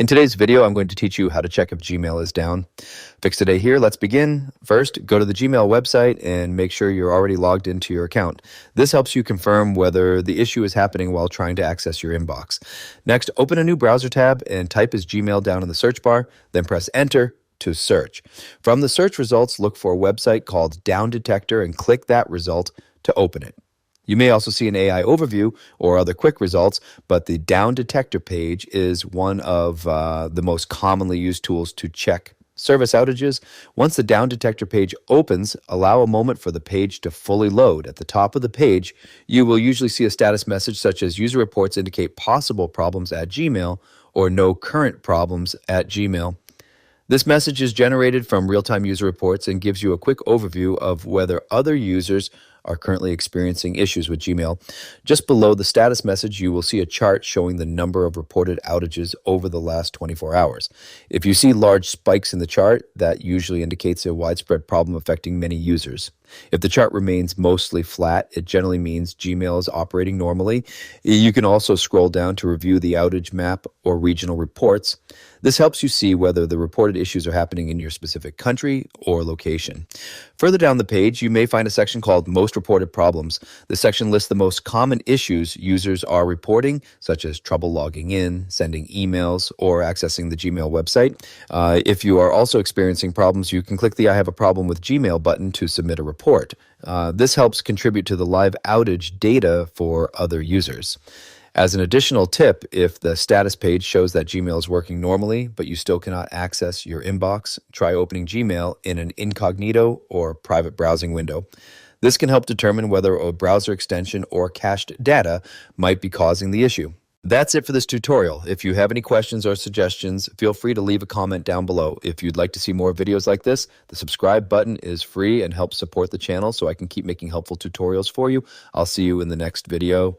In today's video, I'm going to teach you how to check if Gmail is down. Fix Today here, let's begin. First, go to the Gmail website and make sure you're already logged into your account. This helps you confirm whether the issue is happening while trying to access your inbox. Next, open a new browser tab and type as Gmail down in the search bar, then press Enter to search. From the search results, look for a website called Down Detector and click that result to open it. You may also see an AI overview or other quick results, but the Down Detector page is one of the most commonly used tools to check service outages. Once the Down Detector page opens, allow a moment for the page to fully load. At the top of the page, you will usually see a status message such as user reports indicate possible problems at Gmail or no current problems at Gmail. This message is generated from real-time user reports and gives you a quick overview of whether other users are currently experiencing issues with Gmail. Just below the status message, you will see a chart showing the number of reported outages over the last 24 hours. If you see large spikes in the chart, that usually indicates a widespread problem affecting many users. If the chart remains mostly flat, it generally means Gmail is operating normally. You can also scroll down to review the outage map or regional reports. This helps you see whether the reported issues are happening in your specific country or location. Further down the page, you may find a section called Most Reported Problems. This section lists the most common issues users are reporting, such as trouble logging in, sending emails, or accessing the Gmail website. If you are also experiencing problems, you can click the I have a problem with Gmail button to submit a report. This helps contribute to the live outage data for other users. As an additional tip, if the status page shows that Gmail is working normally, but you still cannot access your inbox, try opening Gmail in an incognito or private browsing window. This can help determine whether a browser extension or cached data might be causing the issue. That's it for this tutorial. If you have any questions or suggestions, feel free to leave a comment down below. If you'd like to see more videos like this, the subscribe button is free and helps support the channel so I can keep making helpful tutorials for you. I'll see you in the next video.